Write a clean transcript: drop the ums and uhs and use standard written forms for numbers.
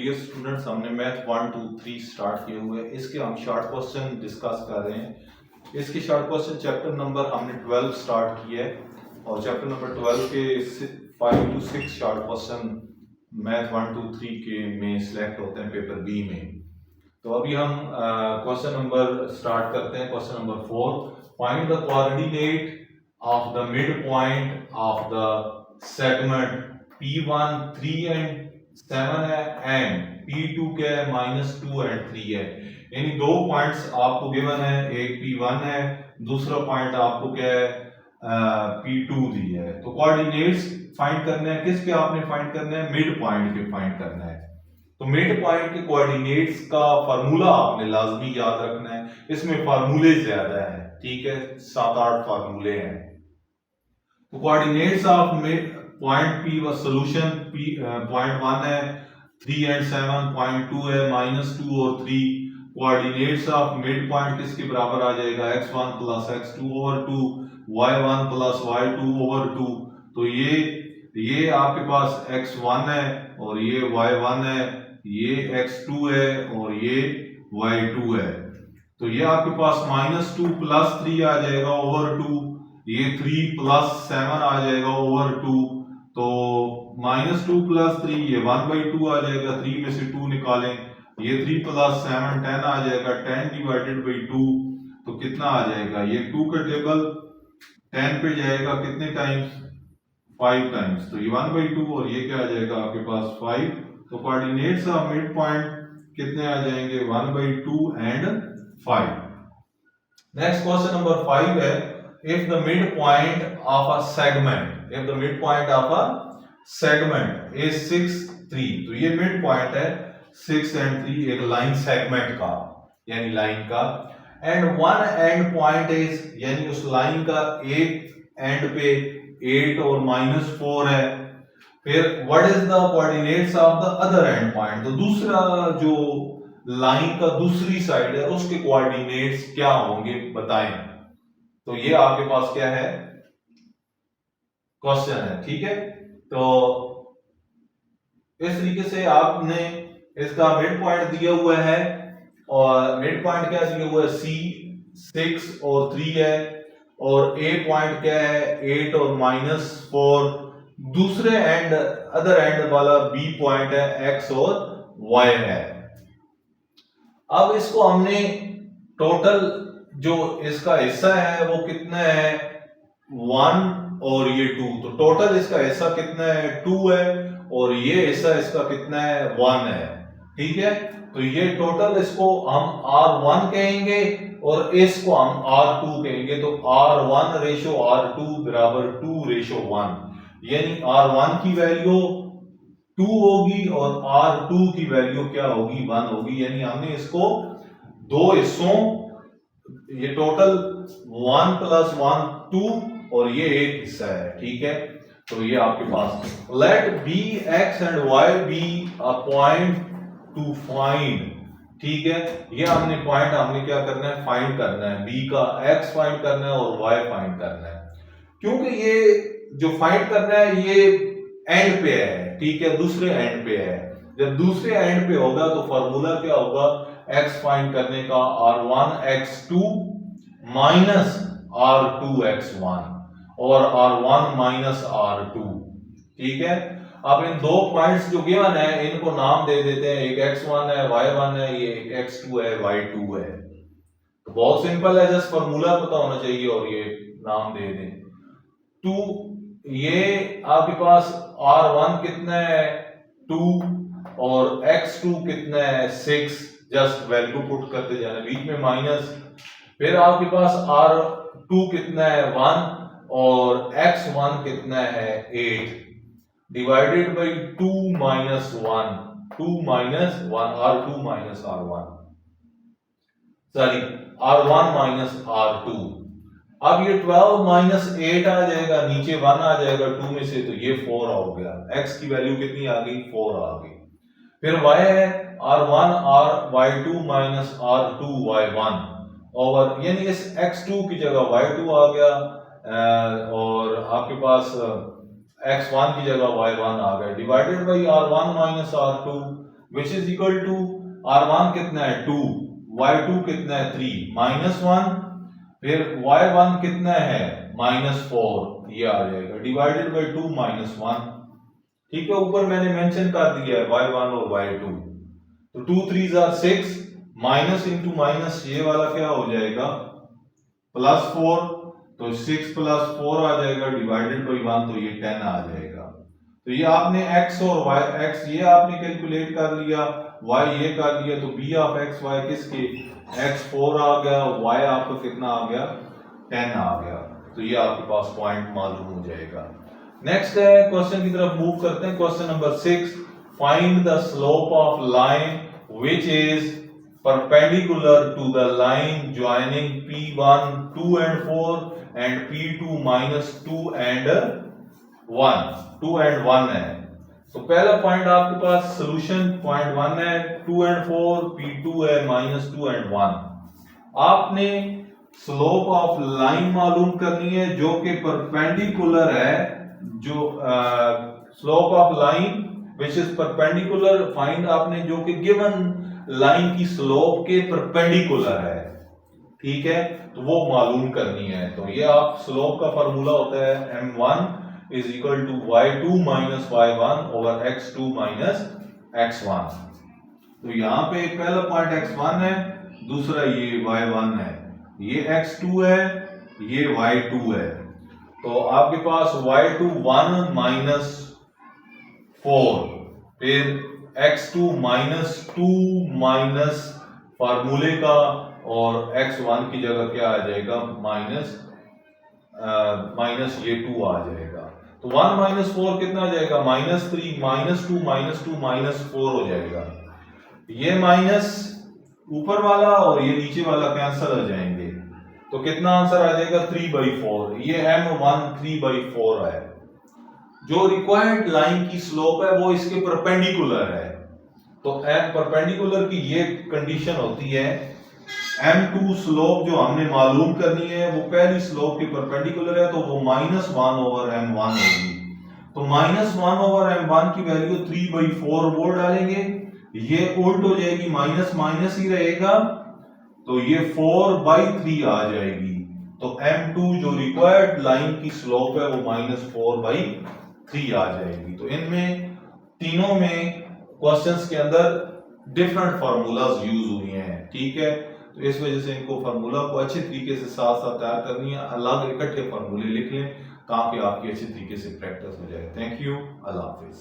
Dear students, हमने math 1 2 3 start किए हुए हैं। इसके हम शॉर्ट क्वेश्चन डिस्कस कर रहे हैं। इसके शॉर्ट क्वेश्चन चैप्टर नंबर हमने 12 स्टार्ट किया है और चैप्टर नंबर 12 के 5 to 6 शॉर्ट क्वेश्चन मैथ 1 2 3 के में सिलेक्ट होते हैं पेपर बी में। तो अभी हम क्वेश्चन नंबर स्टार्ट करते हैं। Question number 4, find the coordinate of the mid point of the segment P1 3 and 7 है एंड P2 क्या है -2 एंड 3 है। यानी दो पॉइंट्स आपको गिवन है, एक P1 है, दूसरा पॉइंट आपको क्या है P2 दी है। तो कोऑर्डिनेट्स फाइंड करने हैं, किसके आपने फाइंड करना है, मिड पॉइंट के फाइंड करना है। तो मिड पॉइंट के कोऑर्डिनेट्स का फार्मूला आपने लाजमी याद रखना है। इसमें फार्मूले ज्यादा है, ठीक है, 7-8 फार्मूले हैं। तो coordinates of mid point P व सॉल्यूशन पॉइंट 1 है 3 एंड 7, पॉइंट 2 है -2 और 3। कोऑर्डिनेट्स ऑफ मिड पॉइंट किसके बराबर आ जाएगा, x1 + x2 over 2, y1 + y2 over 2। तो ये आपके पास x1 है और ये y1 है, ये x2 है और ये y2 है। तो ये आपके पास -2 + 3 आ जाएगा over 2, ये 3 + 7 आ जाएगा over 2। तो -2 + 3 ये 1/2 आ जाएगा, 3 में से 2 निकालें, ये 3 + 7 10 आ जाएगा, 10/2। तो कितना आ जाएगा, ये 2 का टेबल 10 पे जाएगा कितने टाइम्स, 5 टाइम्स। तो ये 1/2 और ये क्या आ जाएगा आपके पास 5। तो कोऑर्डिनेट्स ऑफ मिड पॉइंट कितने आ जाएंगे, 1/2 एंड 5। नेक्स्ट क्वेश्चन नंबर 5 है, if the midpoint of a segment is 6 3। तो ये मिड पॉइंट है 6 एंड 3 एक लाइन सेगमेंट का यानी लाइन का, and one and point is यानी उस लाइन का एक एंड पे 8 और -4 है। फिर what is the coordinates of the other and point. तो दूसरा जो लाइन का दूसरी साइड है उसके कोऑर्डिनेट्स क्या होंगे बताएं। तो ये आपके पास क्या है, क्वेश्चन है, ठीक है। तो इस तरीके से आपने इसका मिड पॉइंट दिया हुआ है और मिड पॉइंट क्या दिया हुआ है, C 6 और 3 है और A पॉइंट क्या है 8 और -4। दूसरे एंड अदर एंड वाला B पॉइंट है X और Y है। अब इसको हमने टोटल जो इसका हिस्सा है वो कितना है 1 और ये 2। तो टोटल इसका हिस्सा कितना है 2 है और ये हिस्सा इसका कितना है 1 है, ठीक है। तो ये टोटल इसको हम R1 कहेंगे और इसको हम R2 कहेंगे। तो R1:R2 बराबर 2:1, यानी R1 की वैल्यू 2 होगी और R2 की वैल्यू क्या होगी 1 होगी। यानी हमने इसको दो हिस्सों, ये टोटल 1 + 1 2 और ये एक हिस्सा है, ठीक है। तो ये आपके पास let B X and Y be a point to find, ठीक है। ये हमने पॉइंट हमने क्या करना है, फाइंड करना है। B का X फाइंड करना है और Y फाइंड करना है, क्योंकि ये जो फाइंड करना है ये एंड पे है, ठीक है, दूसरे एंड पे है। जब दूसरे एंड पे होगा तो फार्मूला क्या होगा, x फाइंड करने का R1x2 - R2x1 और R1 - R2, ठीक है। अब इन दो पॉइंट्स जो गिवन है इनको नाम दे देते हैं, एक x1 है, y1 है, ये एक x2 है, y2 है। तो बहुत सिंपल है, जस्ट फार्मूला पता होना चाहिए और ये नाम दे दें। तो ये आपके पास R1 कितना है 2 और x2 कितना है 6, जस्ट वैल्यू पुट करते जाना, बीच में माइनस। फिर आपके पास R2 कितना है 1 और x1 कितना है 8, divided by 2 - 1, 2 - 1 R2 - R1, sorry R1 - R2। अब ये 12 - 8 आ जाएगा, नीचे 1 आ जाएगा 2 में से, तो ये 4 हो गया। x की वैल्यू कितनी आ गई 4 आ गई। फिर y है R1 y2 - R2 y1 over, यानी इस x2 की जगह y2 आ गया और आपके पास x1 की जगह y1 आ गया, divided by R1 - R2। Which is equal to R1 कितना है 2, Y2 कितना है 3 -1, फिर Y1 कितना है -4, ये आ जाएगा डिवाइडेड बाय 2 -1। ठीक है, ऊपर मैंने मेंशन कर दिया है Y1 और Y2। तो 2 3s are 6, minus into minus ये वाला क्या हो जाएगा +4, तो 6 + 4 आ जाएगा डिवाइडेड बाय 1, तो ये 10 आ जाएगा। तो ये आपने x और y, x ये आपने कैलकुलेट कर लिया, y ये कर लिया, तो b ऑफ x y किसके x 4 आ गया, y आपका कितना आ गया 10 आ गया। तो ये आपके पास पॉइंट मालूम हो जाएगा। नेक्स्ट है क्वेश्चन की तरफ मूव करते हैं। Question number 6, find the slope of line which is perpendicular to the line joining P1 2 and 4 and P2 -2 and 1, 2 and 1 है। तो पहला पॉइंट आपके पास सॉल्यूशन पॉइंट 1 है, 2 and 4, P2 है -2 and 1। आपने स्लोप ऑफ लाइन मालूम करनी है जो कि परपेंडिकुलर है, जो slope of line which is perpendicular find आपने जो कि गिवन लाइन की स्लोप के परपेंडिकुलर है। ठीक है, तो वो मालूम करनी है। तो ये आप स्लोप का फार्मूला होता है m1 is equal to y2 minus y1 over x2 minus x1। तो यहां पे पहला पॉइंट x1 है, दूसरा ये y1 है, ये x2 है, ये y2 है। तो आपके पास y2 1 माइनस 4, फिर x2 -2 माइनस फार्मूले का, और x1 की जगह क्या आ जाएगा माइनस ये 2 आ जाएगा। तो 1 - 4 कितना आ जाएगा -3, -2 -4 हो जाएगा। ये माइनस ऊपर वाला और ये नीचे वाला कैंसिल हो जाएंगे, तो कितना आंसर आ जाएगा 3/4। ये m1 3/4 है। जो रिक्वायर्ड लाइन की स्लोप है वो इसके परपेंडिकुलर है। तो परपेंडिकुलर की ये कंडीशन होती है, m2 स्लोप जो हमने मालूम करनी है वो पहली स्लोप के परपेंडिकुलर है, तो वो -1/m1 होगी। तो -1/m1 की वैल्यू 3/4 वो डालेंगे, ये उल्ट हो जाएगी, माइनस माइनस ही रहेगा, तो ये 4/3 आ जाएगी। तो m2 जो रिक्वायर्ड लाइन की स्लोप है वो -4/3 आ जाएगी। तो इनमें तीनों में क्वेश्चंस के अंदर डिफरेंट फार्मूलाज यूज हुए हैं। ठीक है, तो इस वजह से इनको फार्मूला को अच्छे तरीके से साथ साथ तैयार करनी है, अलग इकट्ठे फार्मूले लिख लें ताकि आपकी अच्छी तरीके से प्रैक्टिस हो जाए। Thank you, Allah Hafiz.